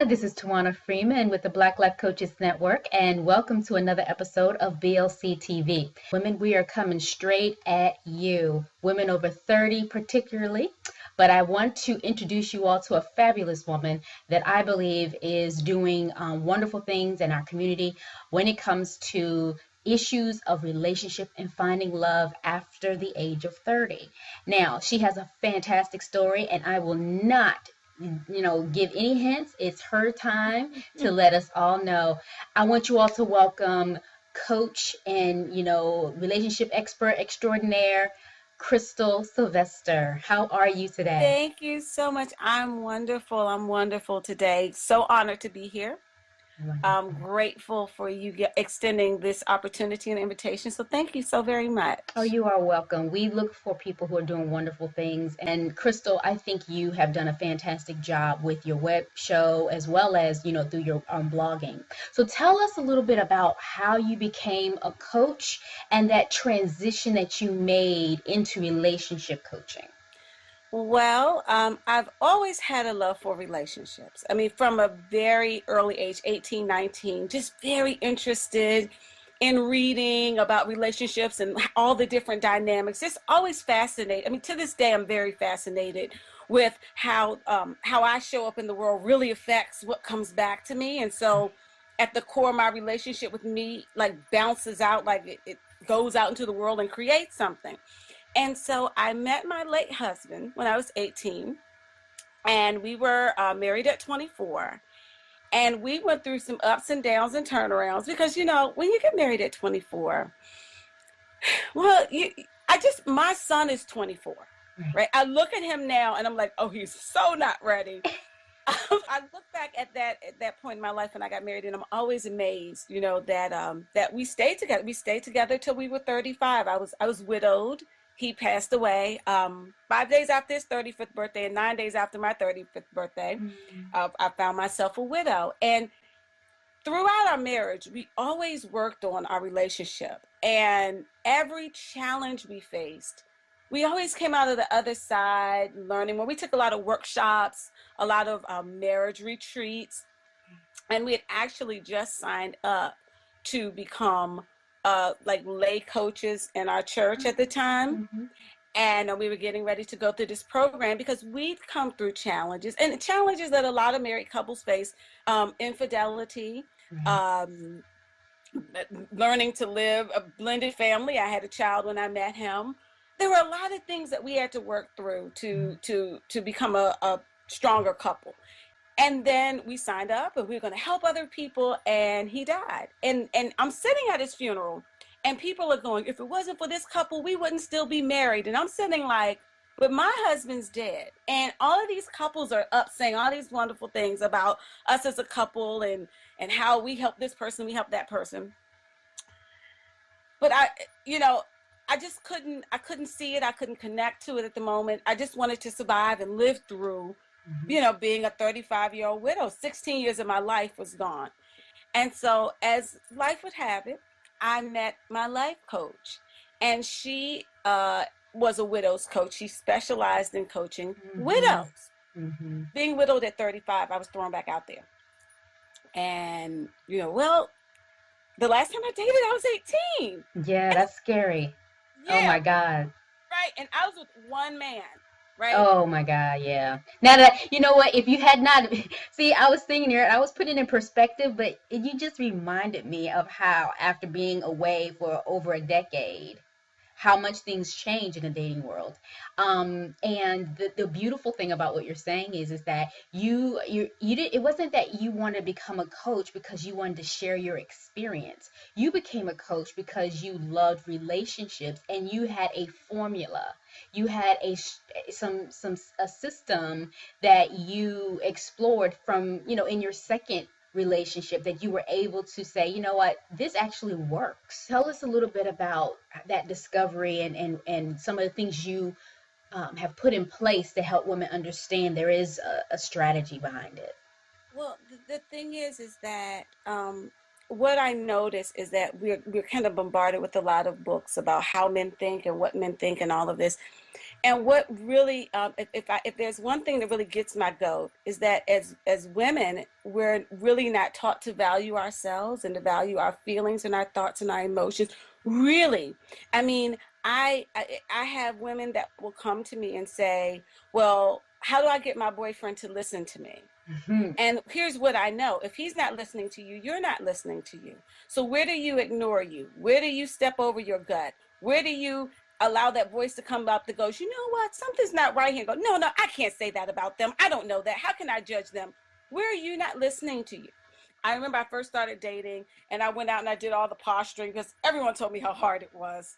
This is Tawana Freeman with the Black Life Coaches Network, and welcome to another episode of BLC TV. Women, we are coming straight at you, women over 30 particularly, but I want to introduce you all to a fabulous woman that I believe is doing wonderful things in our community when it comes to issues of relationship and finding love after the age of 30. Now, she has a fantastic story, and I will not give any hints. It's her time to let us all know. I want you all to welcome coach and relationship expert extraordinaire Crystal Sylvester. How are you today? Thank you so much. I'm wonderful. I'm wonderful today. So honored to be here. I'm Wonderful. grateful for you extending this opportunity and invitation. So thank you so very Oh, much. you are welcome. We look for people who are doing wonderful things. And Crystal, I think you have done a fantastic job with your web show as well as, through your blogging. So tell us a little bit about how you became a coach and that transition that you made into relationship coaching. Well, I've always had a love for relationships. I mean, from a very early age, 18, 19, just very interested in reading about relationships and all the different dynamics. Just always fascinated. I mean, to this day, I'm very fascinated with how I show up in the world really affects what comes back to me. And so, at the core of my relationship with me, like bounces out, like it goes out into the world and creates something. And so I met my late husband when I was 18, and we were married at 24. And we went through some ups and downs and turnarounds because, when you get married at 24, well, my son is 24, Right. right? I look at him now and I'm like, oh, he's so not ready. I look back at that point in my life when I got married, and I'm always amazed, that we stayed together. We stayed together till we were 35. I was widowed. He passed away 5 days after his 35th birthday, and 9 days after my 35th birthday. Mm. I found myself a widow, and throughout our marriage, we always worked on our relationship, and every challenge we faced, we always came out of the other side learning. When we took a lot of workshops, a lot of marriage retreats, and we had actually just signed up to become like lay coaches in our church at the time. Mhm. And we were getting ready to go through this program because we'd come through challenges, and challenges that a lot of married couples face: infidelity, Right. um, learning to live a blended family. I had a child when I met him. There were a lot of things that we had to work through to become a stronger couple. And then we signed up, and we were going to help other people, and he died. And I'm sitting at his funeral, and people are going, if it wasn't for this couple, we wouldn't still be married. And I'm sitting like, but my husband's dead. And all of these couples are up saying all these wonderful things about us as a couple, and how we help this person, we help that person. But you know, I couldn't see it. I couldn't connect to it at the moment. I just wanted to survive and live through, Mhm. being a 35-year-old widow. 16 years of my life was gone. And so, as life would have it, I met my life coach, and she was a widow's coach. She specialized in coaching Mhm. widows. Mhm. Being widowed at 35, I was thrown back out there. And, well, the last time I dated, I was 18. Yeah, And that's scary. Oh yeah, my God. right. And I was with one man, right? Oh my God, yeah. Now that you know what, if you had not see, I was thinking here, I was putting it in perspective, but you just reminded me of how after being away for over a decade, how much things change in the dating world. And the beautiful thing about what you're saying is that you did, it wasn't that you wanted to become a coach because you wanted to share your experience. You became a coach because you loved relationships and you had a formula. You had a system that you explored from, in your second relationship, that you were able to say, you know what, this actually works. Tell us a little bit about that discovery and some of the things you have put in place to help women understand there is a strategy behind it. Well, the thing is that what I notice is that we're kind of bombarded with a lot of books about how men think and what men think and all of this. And what really, if there's one thing that really gets my goat, is that as women, we're really not taught to value ourselves and to value our feelings and our thoughts and our emotions. Really, I mean, I have women that will come to me and say, "Well, how do I get my boyfriend to listen to me?" Mhm. And here's what I know. If he's not listening to you, you're not listening to you. So where do you ignore you? Where do you step over your gut? Where do you allow that voice to come up that goes, you know what? Something's not right here. And go, no, I can't say that about them. I don't know that. How can I judge them? Where are you not listening to you? I remember I first started dating and I went out and I did all the posturing because everyone told me how hard it was.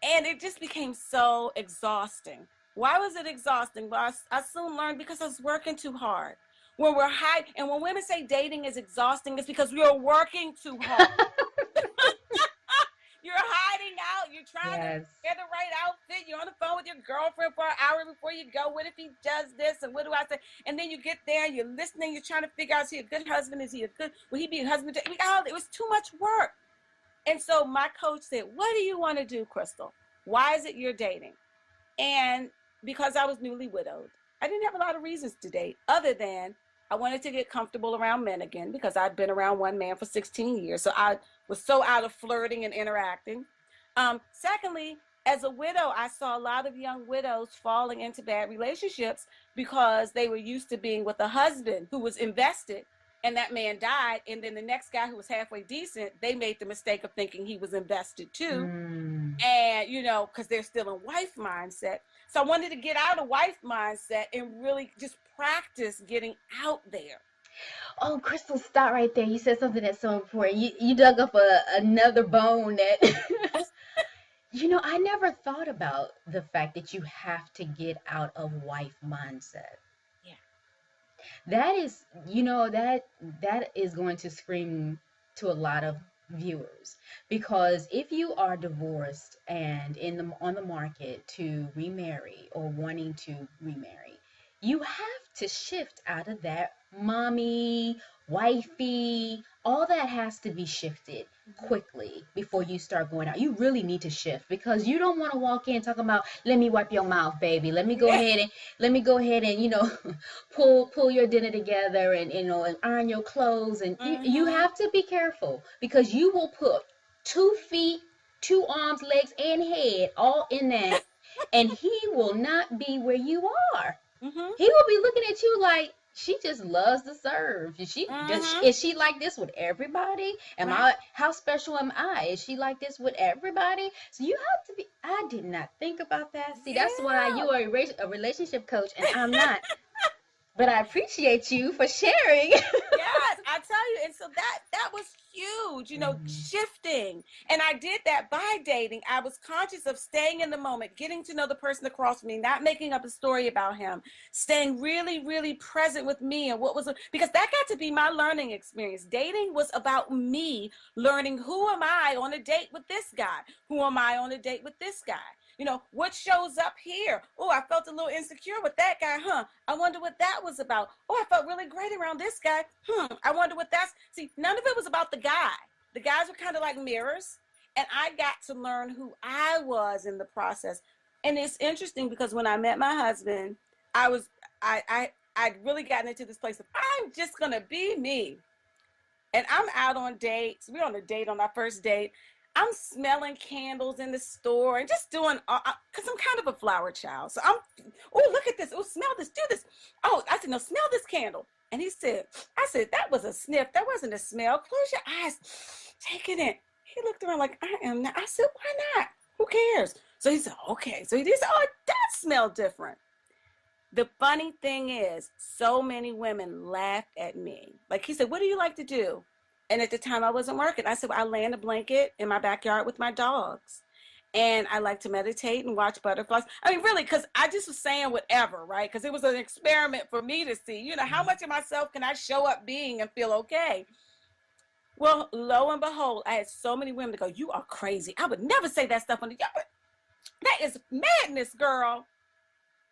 And it just became so exhausting. Why was it exhausting? Well, I soon learned because I was working too hard. When we're high, and when women say dating is exhausting, it's because we are working too hard. You're hiding out. You're trying to Yes. wear the right outfit. You're on the phone with your girlfriend for an hour before you go. What if he does this? And what do I say? And then you get there, you're listening. You're trying to figure out, is he a good husband? Is he a good, will he be a husband? It was too much work. And so my coach said, what do you want to do, Crystal? Why is it you're dating? And because I was newly widowed, I didn't have a lot of reasons to date other than I wanted to get comfortable around men again because I'd been around one man for 16 years. So I was so out of flirting and interacting. Secondly, as a widow, I saw a lot of young widows falling into bad relationships because they were used to being with a husband who was invested and that man died. And then the next guy who was halfway decent, they made the mistake of thinking he was invested too. Mm. And because they're still in wife mindset. So I wanted to get out of wife mindset and really just practice getting out there. Oh, Crystal, stop right there. You said something that's so important. You dug up another bone that I never thought about the fact that you have to get out of wife mindset. Yeah. That is, that is going to scream to a lot of viewers, because if you are divorced and on the market to remarry or wanting to remarry, you have to shift out of that mommy, wifey, all that has to be shifted Mm-hmm. quickly before you start going out. You really need to shift, because you don't want to walk in talking about, let me wipe your mouth, baby. Let me go ahead and pull your dinner together, and and iron your clothes, and you Mm-hmm. have to be careful, because you will put 2 feet, 2 arms, legs, and head all in that, and he will not be where you are. Mm-hmm. He will be looking at you like, she just loves to serve. Mm-hmm. Is she like this with everybody? Am Right. I How special am I? Is she like this with everybody? So you have to be. I did not think about that. See, that's why Yeah. you are a relationship coach and I'm not. But I appreciate you for sharing. Yes, I tell you, and so that was huge, Mhm. shifting. And I did that by dating. I was conscious of staying in the moment, getting to know the person across from me, not making up a story about him, staying really, really present with me and what was because that got to be my learning experience. Dating was about me learning, who am I on a date with this guy? Who am I on a date with this guy? What shows up here? Oh, I felt a little insecure with that guy, huh? I wonder what that was about. Oh, I felt really great around this guy. I wonder what that's. See, none of it was about the guy. The guys were kind of like mirrors. And I got to learn who I was in the process. And it's interesting because when I met my husband, I was, I'd really gotten into this place of, I'm just going to be me. And I'm out on dates. We're on a date on our first date. I'm smelling candles in the store and just doing, because I'm kind of a flower child. So oh, look at this. Oh, smell this. Do this. Oh, I said, no, smell this candle. And I said, that was a sniff. That wasn't a smell. Close your eyes. Take it in. He looked around like, I am not. I said, why not? Who cares? So he said, okay. So he said, oh, it does smell different. The funny thing is, so many women laughed at me. Like he said, what do you like to do? And at the time I wasn't working. I said, well, I lay in a blanket in my backyard with my dogs. And I like to meditate and watch butterflies. I mean, really, because I just was saying whatever, right? Because it was an experiment for me to see, how much of myself can I show up being and feel okay? Well, lo and behold, I had so many women to go, you are crazy. I would never say that stuff on the, that is madness, girl.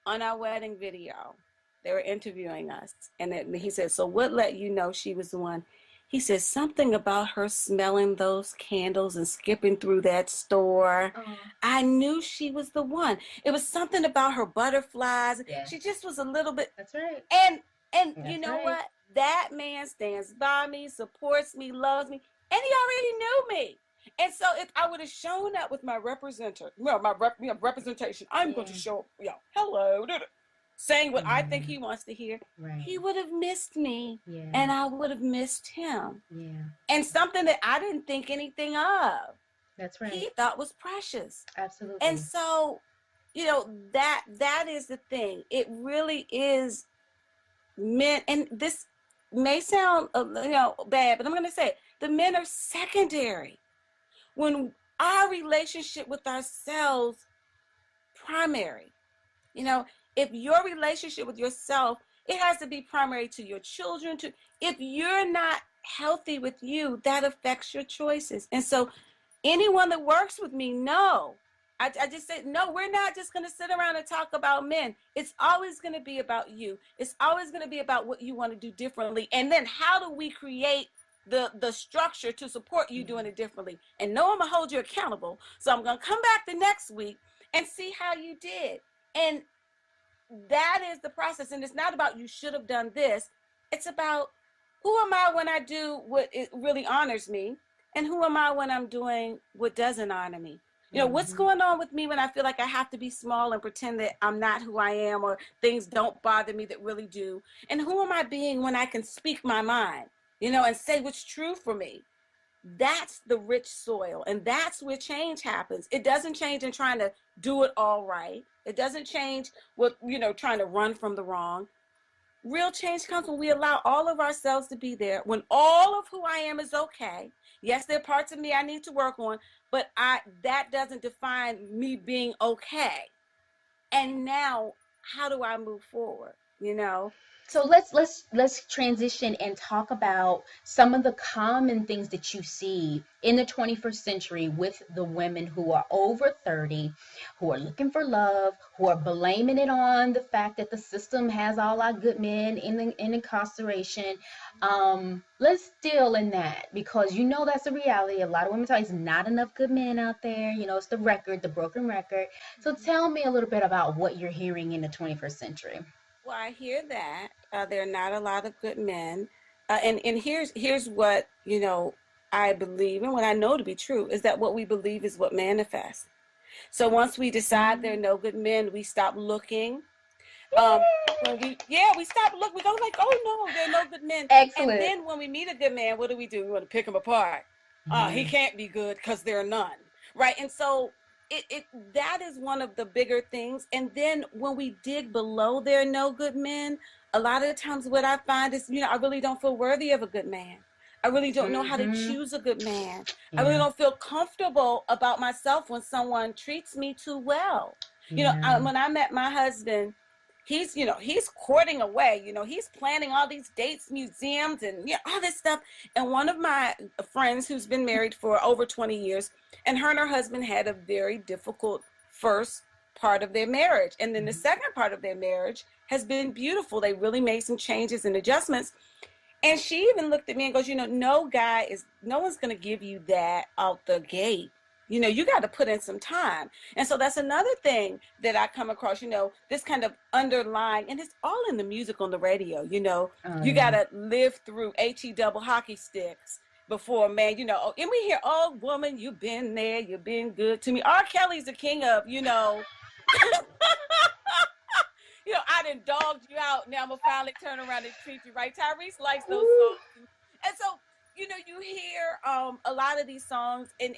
On our wedding video, they were interviewing us, and he said, so what let you know she was the one? He says something about her smelling those candles and skipping through that store. Oh, I knew she was the one. It was something about her butterflies. yes. She just was a little bit, That's right. and you That's know right. what? That man stands by me, supports me, loves me, and he already knew me. And so if I would have shown up with my representation, I'm going to Yeah. show up, hello, saying what I think Yeah. he wants to hear, Right. he would have missed me Yeah. and I would have missed him. Yeah. And something that I didn't think anything of, That's right. he thought was precious. And Absolutely. so, that is the thing. It really is men, and this may sound bad, but I'm going to say it. The men are secondary when our relationship with ourselves primary. You know, if your relationship with yourself, it has to be primary to your children. To If you're not healthy with you, that affects your choices. And so anyone that works with me, no. I just said, no, we're not just going to sit around and talk about men. It's always going to be about you. It's always going to be about what you want to do differently. And then how do we create the structure to support you doing it differently? And no, I'm going to hold you accountable. So I'm going to come back the next week and see how you did. And that is the process. And it's not about you should have done this. It's about who am I when I do what it really honors me, and who am I when I'm doing what doesn't honor me. What's Mm-hmm. going on with me when I feel like I have to be small and pretend that I'm not who I am, or things don't bother me that really do. And who am I being when I can speak my mind, and say what's true for me. That's the rich soil, and that's where change happens. It doesn't change in trying to do it all right. It doesn't change with trying to run from the wrong. Real change comes when we allow all of ourselves to be there, when all of who I am is okay. Yes, there are parts of me I need to work on, but that doesn't define me being okay. And now, how do I move forward? So let's transition and talk about some of the common things that you see in the 21st century with the women who are over 30, who are looking for love, who are blaming it on the fact that the system has all our good men in incarceration. Let's deal in that, because that's a reality. A lot of women tell you it's not enough good men out there. It's the record, the broken record. So tell me a little bit about what you're hearing in the 21st century. Well, I hear that there are not a lot of good men, and here's what I believe, and what I know to be true is that what we believe is what manifests. So once we decide there are Mm. no good men, we stop looking. Um, we stop looking. We go like, oh no, there are no good men. And Excellent. then when we meet a good man, what do? We want to pick him apart. He Yeah. can't be good because there are none, right? And so it that is one of the bigger things. And then when we dig below, there are no good men. A lot of the times, what I find is, I really don't feel worthy of a good man. I really don't know how to Mm-hmm. choose a good man. I really Yeah. don't feel comfortable about myself when someone treats me too well. Yeah. When I met my husband, he's courting away. He's planning all these dates, museums, and all this stuff. And one of my friends who's been married for over 20 years, and her husband had a very difficult first part of their marriage, and then the second part of their marriage has been beautiful. They really made some changes and adjustments. And she even looked at me and goes, no one's going to give you that out the gate. You got to put in some time. And so that's another thing that I come across, this kind of underlying, and it's all in the music on the radio. Oh You got yeah. to live through HE double hockey sticks before, man, and we hear, oh, woman, you've been there, you've been good to me. R. Kelly's the king of, I done dogged you out. Now I'm gonna finally turn around and treat you right. Tyrese likes those Woo. songs, and so you hear a lot of these songs, and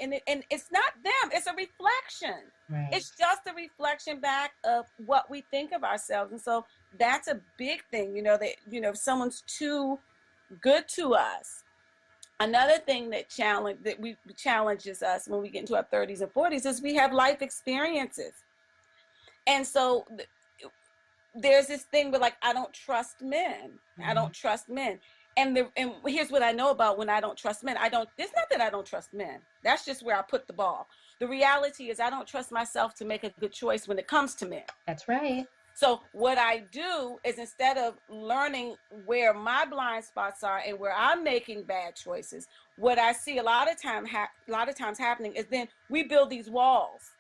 it's not them. It's a reflection. Right. It's just a reflection back of what we think of ourselves, and so that's a big thing. That if someone's too good to us. Another thing that challenges us when we get into our 30s and 40s is we have life experiences, and so there's this thing where, like, I don't trust men. I Right. don't trust men. And here's what I know about when I don't trust men. It's not that I don't trust men. That's just where I put the ball. The reality is I don't trust myself to make a good choice when it comes to men. That's right. So what I do is, instead of learning where my blind spots are and where I'm making bad choices, what I see a lot of times happening is then we build these walls,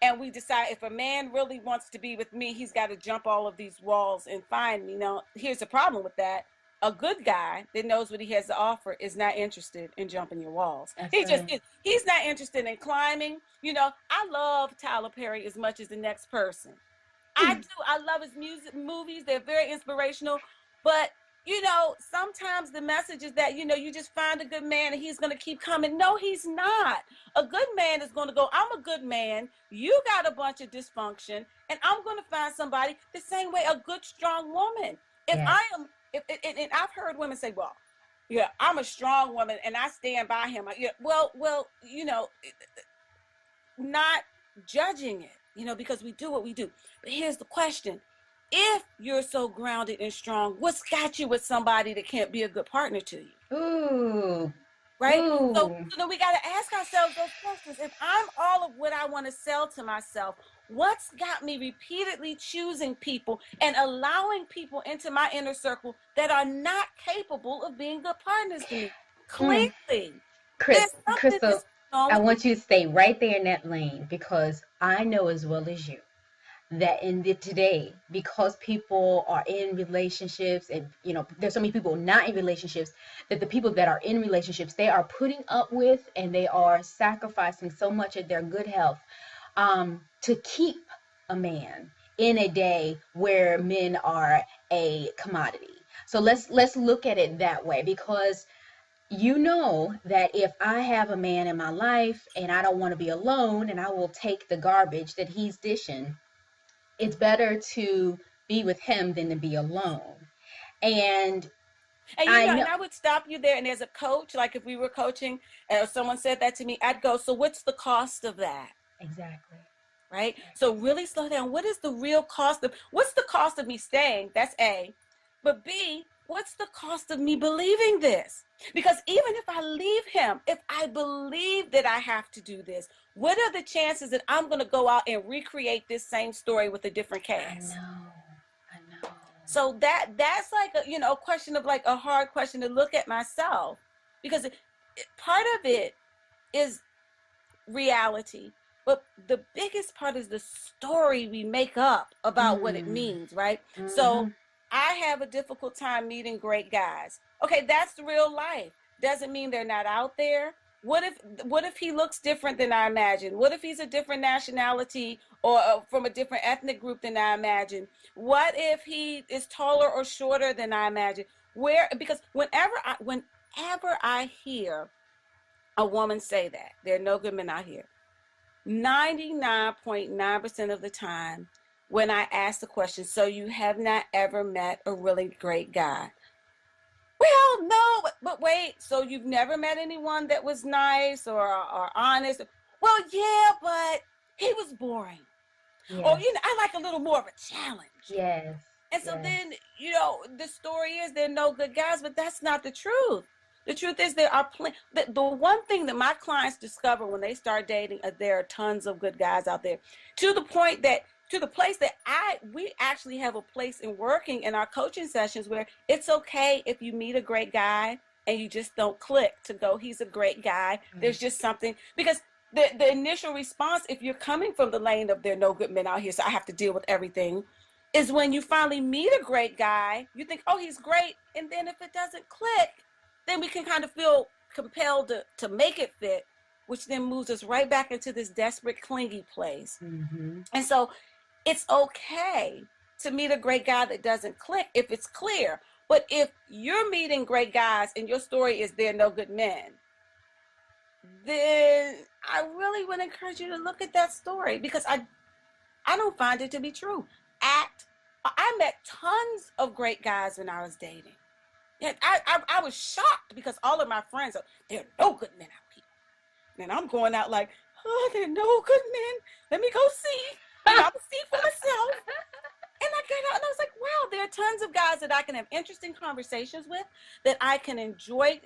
and we decide if a man really wants to be with me, he's got to jump all of these walls and find me. Now, here's the problem with that. A good guy that knows what he has to offer is not interested in jumping your walls. That's He just right. is. He's not interested in climbing. I love Tyler Perry as much as the next person. I do. I love his music, movies. They're very inspirational. But, sometimes the message is that, you just find a good man and he's going to keep coming. No, he's not. A good man is going to go, I'm a good man. You got a bunch of dysfunction, and I'm going to find somebody the same way a good, strong woman. If Yes. I am, if, and I've heard women say, well, yeah, I'm a strong woman and I stand by him. Well, not judging it, because we do what we do. But here's the question. If you're so grounded and strong, what's got you with somebody that can't be a good partner to you? Ooh. Right? So, Ooh. so then we got to ask ourselves those questions. If I'm all of what I want to sell to myself, what's got me repeatedly choosing people and allowing people into my inner circle that are not capable of being good partners to me? Mm. Clearly, there's something Crystal, that's going on I with me. want you to stay right there in that lane, because I know as well as you that today, because people are in relationships, and there's so many people not in relationships, that the people that are in relationships, they are putting up with, and they are sacrificing so much of their good health to keep a man in a day where men are a commodity. So let's look at it that way, because that if I have a man in my life and I don't want to be alone, and I will take the garbage that he's dishing, it's better to be with him than to be alone. And And I know and I would stop you there. And as a coach, like if we were coaching and if someone said that to me, I'd go, so what's the cost of that? exactly, Right? So exactly. really slow down. What's the cost of me staying? That's A. But B, what's the cost of me believing this? Because even if I leave him, if I believe that I have to do this, what are the chances that I'm going to go out and recreate this same story with a different I cast? know, I know. So that's like a question of like a hard question to look at myself, because part of it is reality, but the biggest part is the story we make up about what it Mm, means, right? mm-hmm. So I have a difficult time meeting great guys. Okay, that's real life. Doesn't mean they're not out there. What if he looks different than I imagine? What if he's a different nationality or from a different ethnic group than I imagine? What if he is taller or shorter than I imagine? Because whenever I hear a woman say that there are no good men out here, 99.9% of the time when I ask the question, so you have not ever met a really great guy? Well, no, but wait, so you've never met anyone that was nice or honest? Well, yeah, but he was boring. Or, Yes, I like a little more of a challenge. yes, And so yes. then, the story is there are no good guys, but that's not the truth. The truth is there are plenty. The one thing that my clients discover when they start dating, there are tons of good guys out there, to the point that to the place that we actually have a place in working in our coaching sessions where it's okay if you meet a great guy and you just don't click to go, he's a great guy. Mm. There's just something, because the initial response, if you're coming from the lane of there are no good men out here, so I have to deal with everything, is when you finally meet a great guy, you think, oh, he's great. And then if it doesn't click, then we can kind of feel compelled to make it fit, which then moves us right back into this desperate, clingy place. Mm-hmm. And so it's okay to meet a great guy that doesn't click if it's clear. But if you're meeting great guys and your story is there are no good men, then I really would encourage you to look at that story, because I don't find it to be true. I met tons of great guys when I was dating. And I was shocked, because all of my friends are, there are no good men out here. And I'm going out like, oh, there are no good men. Let me go see. I'm going to see for myself. And I got out and I was like, wow, there are tons of guys that I can have interesting conversations with, that I can enjoy,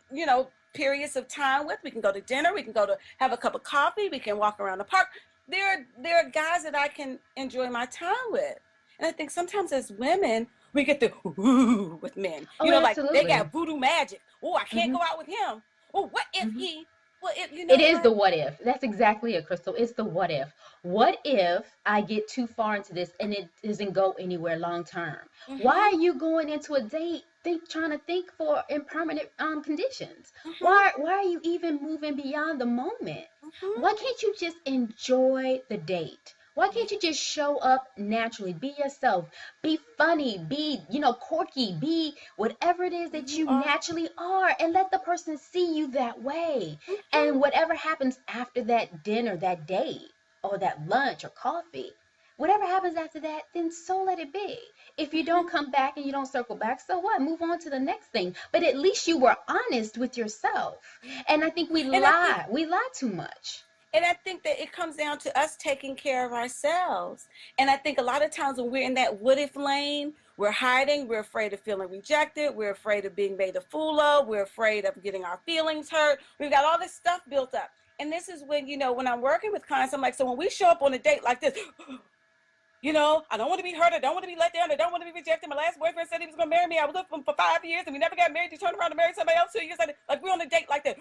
periods of time with. We can go to dinner. We can go to have a cup of coffee. We can walk around the park. There are guys that I can enjoy my time with. And I think sometimes as women, we get the ooh with men. Oh, Like they absolutely. got voodoo magic. Oh, I can't Hmm. go out with him. Oh, what if Hmm. he? Well, if you It know is what? the what if. That's exactly it, Crystal. It's the what if. What if I get too far into this and it doesn't go anywhere long term? Why Mm-hmm. are you going into a date trying to think for impermanent conditions? Mm-hmm. Why are you even moving beyond the moment? Mm-hmm. Why can't you just enjoy the date? Why can't you Yes. just show up naturally, be yourself, be funny, be, quirky, be whatever it is that You you are. naturally are, and let the person see you that way? Mm-hmm. And whatever happens after that dinner, that date, or that lunch or coffee, whatever happens after that, then so let it be. If you don't Mm-hmm. come back and you don't circle back, so what? Move on to the next thing. But at least you were honest with yourself. And I think we And I think lie. We lie too much. And I think that it comes down to us taking care of ourselves. And I think a lot of times when we're in that what if lane, we're hiding, we're afraid of feeling rejected, we're afraid of being made a fool of, we're afraid of getting our feelings hurt. We've got all this stuff built up. And this is when, when I'm working with clients, I'm like, so when we show up on a date like this, I don't want to be hurt. I don't want to be let down. I don't want to be rejected. My last boyfriend said he was going to marry me. I was with him for 5 years and we never got married. He turned around and married somebody else 2 years later. Like we're on a date like that.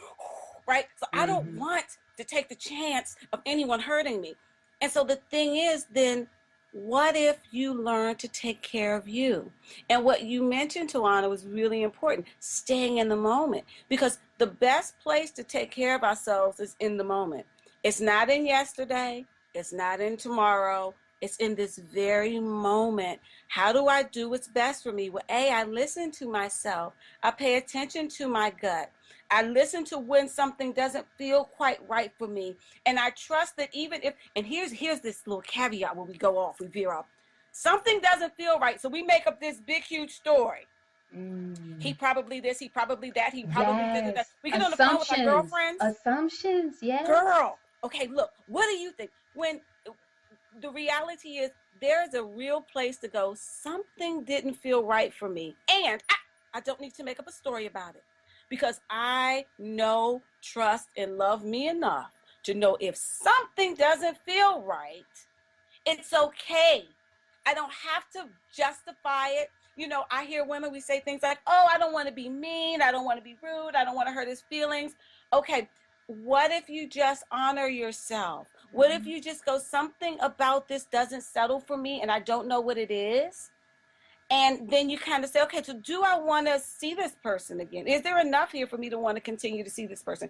Right? So I don't Hmm. want to take the chance of anyone hurting me. And so the thing is, then, what if you learn to take care of you? And what you mentioned, Tawana, was really important, staying in the moment. Because the best place to take care of ourselves is in the moment. It's not in yesterday. It's not in tomorrow. It's in this very moment. How do I do what's best for me? Well, I listen to myself. I pay attention to my gut. I listen to when something doesn't feel quite right for me. And I trust that even if, and here's this little caveat when we go off, we veer off. Something doesn't feel right. So we make up this big, huge story. He Mm. probably this, he probably that, he probably did it. Yes. We get on the phone with our Assumptions. girlfriends. Assumptions. Yes. Girl, okay, look, what do you think? When the reality is there's a real place to go. Something didn't feel right for me. And I don't need to make up a story about it because I know, trust, and love me enough to know if something doesn't feel right, it's okay. I don't have to justify it. I hear women, we say things like, oh, I don't want to be mean. I don't want to be rude. I don't want to hurt his feelings. Okay, what if you just honor yourself? What if you just go, something about this doesn't settle for me and I don't know what it is? And then you kind of say, okay, so do I want to see this person again? Is there enough here for me to want to continue to see this person?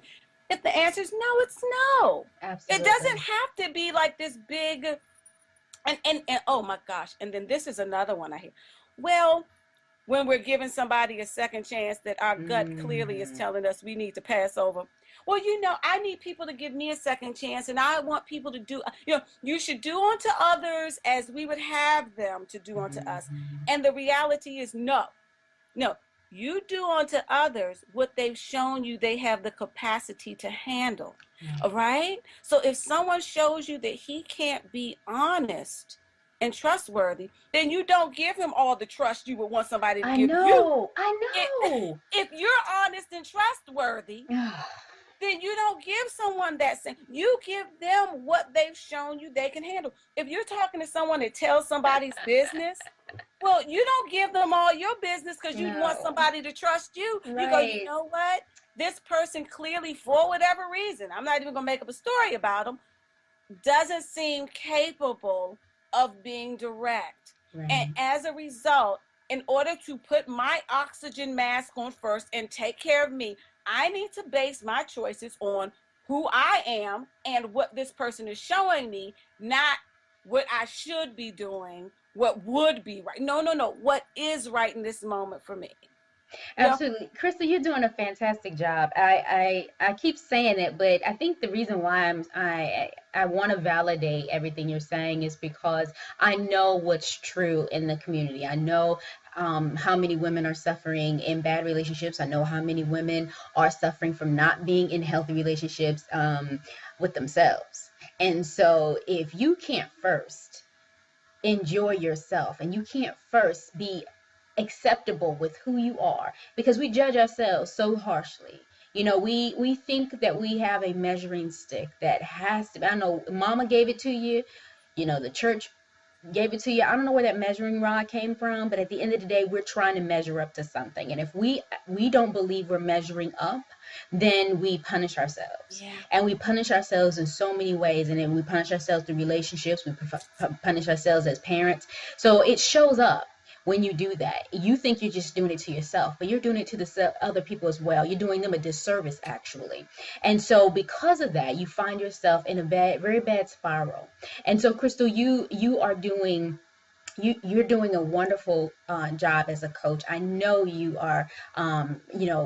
If the answer is no, it's no. It doesn't Absolutely. have to be like this big, and oh my gosh, and then this is another one I hear. Well, when we're giving somebody a second chance that our gut clearly is Mm. telling us we need to pass over. Well, I need people to give me a second chance, and I want people to do, you should do unto others as we would have them to do unto us. Mhm. And the reality is no, no, you do unto others what they've shown you they have the capacity to handle. All Right. right. So if someone shows you that he can't be honest and trustworthy, then you don't give him all the trust you would want somebody to I give you. know. I It, know. if you're honest and trustworthy, then you don't give someone that same. You give them what they've shown you they can handle. If you're talking to someone that tells somebody's business, well, you don't give them all your business because you want No. somebody to trust you. You go, you Right. know what? This person clearly, for whatever reason, I'm not even going to make up a story about them, doesn't seem capable of being direct. And Right. as a result, in order to put my oxygen mask on first and take care of me, I need to base my choices on who I am and what this person is showing me, not what I should be doing, what would be right. No, no, no. What is right in this moment for me? No. Absolutely. Krista, you're doing a fantastic job. I keep saying it, but I think the reason why I want to validate everything you're saying is because I know what's true in the community. I know how many women are suffering in bad relationships. I know how many women are suffering from not being in healthy relationships with themselves. And so if you can't first enjoy yourself and you can't first be acceptable with who you are, because we judge ourselves so harshly. We think that we have a measuring stick that has to, I know mama gave it to you, the church gave it to you. I don't know where that measuring rod came from, but at the end of the day, we're trying to measure up to something. And if we don't believe we're measuring up, then we punish ourselves. Yeah. And we punish ourselves in so many ways. And then we punish ourselves through relationships. We punish ourselves as parents. So it shows up when you do that. You think you're just doing it to yourself, but you're doing it to the other people as well. You're doing them a disservice, actually. And so because of that, you find yourself in a very bad spiral. And so, Crystal, you are doing you're doing a wonderful job as a coach. I know you are,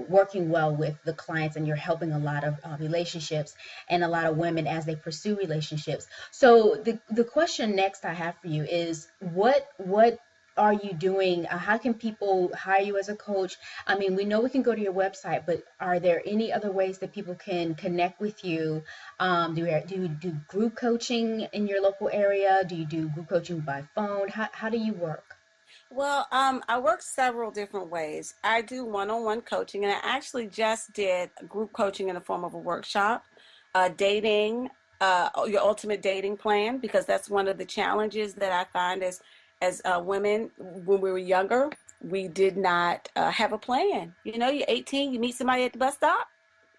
working well with the clients, and you're helping a lot of relationships and a lot of women as they pursue relationships. So the question next I have for you is, what are you doing? How can people hire you as a coach? I mean, we know we can go to your website, but are there any other ways that people can connect with you? Do you do group coaching in your local area? Do you do group coaching by phone? How do you work? Well, I work several different ways. I do one-on-one coaching, and I actually just did group coaching in the form of a workshop, dating, your ultimate dating plan, because that's one of the challenges that I find as women when we were younger. We did not have a plan. You know, you're 18, you meet somebody at the bus stop,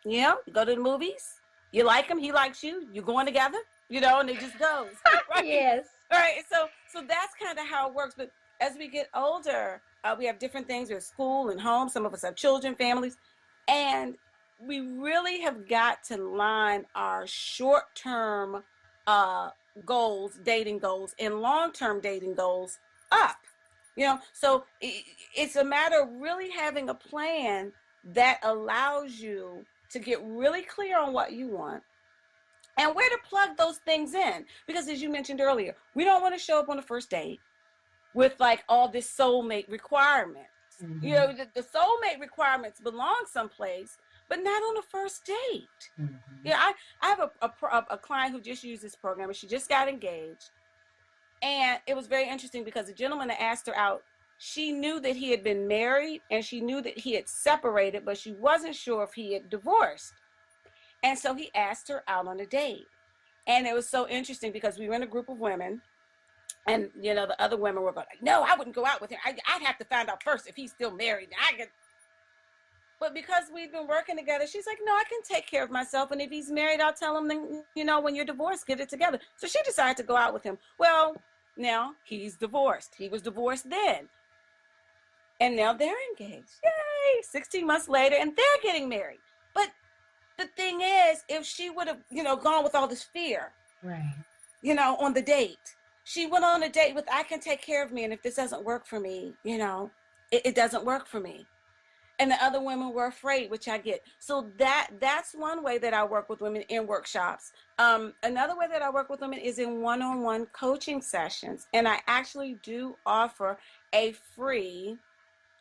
you know, you go to the movies, you like him, he likes you, you're going together, you know, and it just goes, right? Yes. Right. So that's kind of how it works. But as we get older, we have different things. There's school and home. Some of us have children, families, and we really have got to line our short-term uh, goals, dating goals, and long-term dating goals up. You know, so it's a matter of really having a plan that allows you to get really clear on what you want and where to plug those things in. Because as you mentioned earlier, we don't want to show up on the first date with like all this soulmate requirements. You Mm-hmm. know, the soulmate requirements belong someplace, but not on the first date. Mm-hmm. Yeah, I have a client who just used this program, and she just got engaged. And it was very interesting because the gentleman that asked her out, she knew that he had been married and she knew that he had separated, but she wasn't sure if he had divorced. And so he asked her out on a date. And it was so interesting because we were in a group of women, and you know the other women were going like, no, I wouldn't go out with him. I'd have to find out first if he's still married. I could. But because we've been working together, she's like, no, I can take care of myself. And if he's married, I'll tell him, then, you know, when you're divorced, get it together. So she decided to go out with him. Well, now he's divorced. He was divorced then. And now they're engaged. Yay! 16 months later, and they're getting married. But the thing is, if she would have, you know, gone with all this fear, Right. you know, on the date, she went on a date with, I can take care of me. And if this doesn't work for me, you know, it doesn't work for me. And the other women were afraid, which I get. So that's one way that I work with women in workshops. Another way that I work with women is in one-on-one coaching sessions. And I actually do offer a free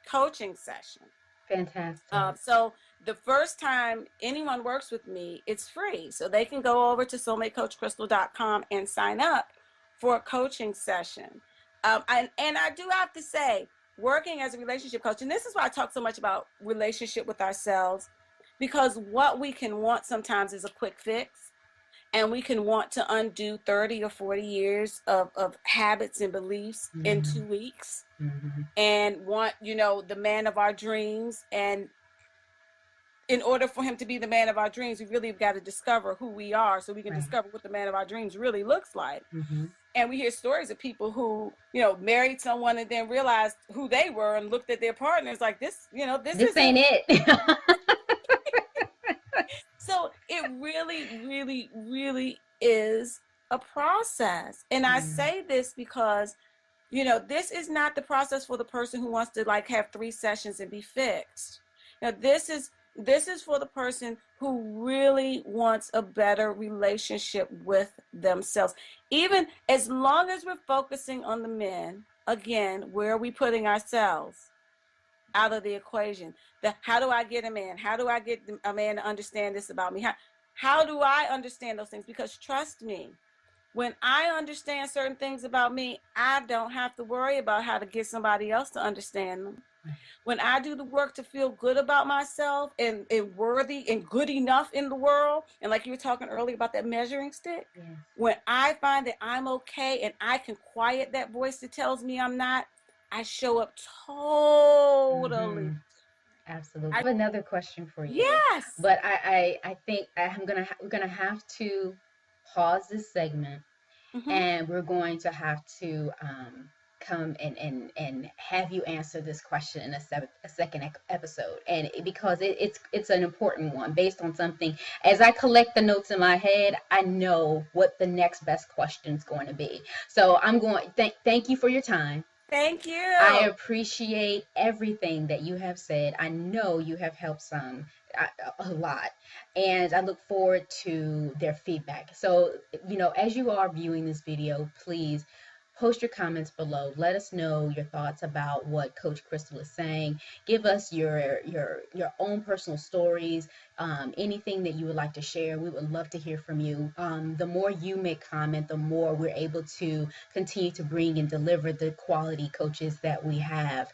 coaching session. Fantastic. So the first time anyone works with me, it's free. So they can go over to soulmatecoachcrystal.com and sign up for a coaching session. And I do have to say, working as a relationship coach, and this is why I talk so much about relationship with ourselves, because what we can want sometimes is a quick fix. And we can want to undo 30 or 40 years of habits and beliefs in Mm-hmm. 2 weeks, Mm-hmm. and want, you know, the man of our dreams. And in order for him to be the man of our dreams, we really have got to discover who we are so we can Right. discover what the man of our dreams really looks like. Mm-hmm. And we hear stories of people who, you know, married someone and then realized who they were and looked at their partners like, this, you know, this This isn't. ain't it. So it really, really, really is a process. And I Yeah. say this because, you know, this is not the process for the person who wants to like have 3 sessions and be fixed. Now, this is for the person who really wants a better relationship with themselves. Even as long as we're focusing on the men, again, where are we putting ourselves out of the equation? How do I get a man? How do I get a man to understand this about me? How do I understand those things? Because trust me, When I understand certain things about me, I don't have to worry about how to get somebody else to understand them. When I do the work to feel good about myself and worthy and good enough in the world, and like you were talking earlier about that measuring stick, Yes. when I find that I'm okay and I can quiet that voice that tells me I'm not, I show up totally. Mm-hmm. Absolutely. I, I have another question for you, yes. but I think we're gonna have to pause this segment, Mm-hmm. and we're going to have to come and have you answer this question in a second episode, and because it's an important one based on something. As I collect the notes in my head, I know what the next best question is going to be. So I'm going. Thank you for your time. Thank I you. appreciate everything that you have said. I know you have helped some a lot, and I look forward to their feedback. So, as you are viewing this video, please post your comments below. Let us know your thoughts about what Coach Crystal is saying. Give us your own personal stories, anything that you would like to share. We would love to hear from you. The more you make comment, the more we're able to continue to bring and deliver the quality coaches that we have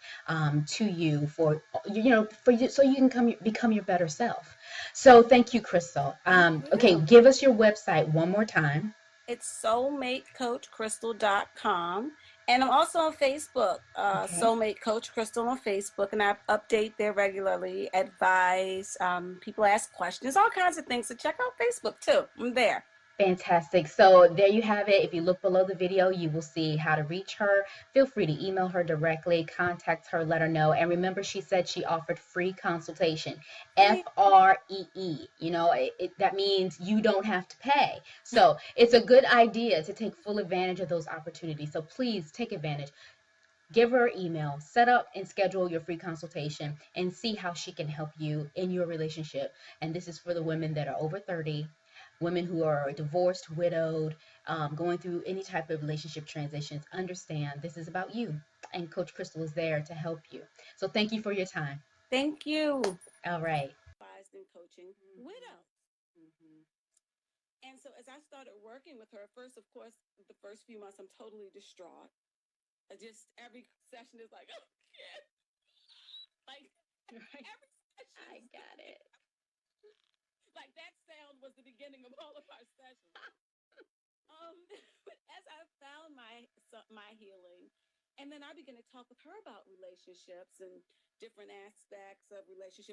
to you for you, so you can become your better self. So thank you, Crystal. Thank Okay, you. give us your website one more time. It's soulmatecoachcrystal.com. And I'm also on Facebook, Okay. Soulmate Coach Crystal on Facebook, and I update there regularly, advise, people ask questions, all kinds of things. So check out Facebook too. I'm there. Fantastic. So there you have it. If you look below the video, you will see how to reach her. Feel free to email her directly, contact her, let her know. And remember, she said she offered free consultation. Free. FREE. That means you don't have to pay. So it's a good idea to take full advantage of those opportunities. So please take advantage. Give her an email, set up and schedule your free consultation, and see how she can help you in your relationship. And this is for the women that are over 30, women who are divorced, widowed, going through any type of relationship transitions. Understand this is about you, and Coach Crystal is there to help you. So thank you for your time. Thank you. All right. Advised in coaching widows. Mhm. And so as I started working with her, first, of course, the first few months, I'm totally distraught. I just, every session is like, oh, kid. Like, Right. every session I is got it. like that sound was the beginning of all of our sessions. But as I found my healing, and then I began to talk with her about relationships and different aspects of relationships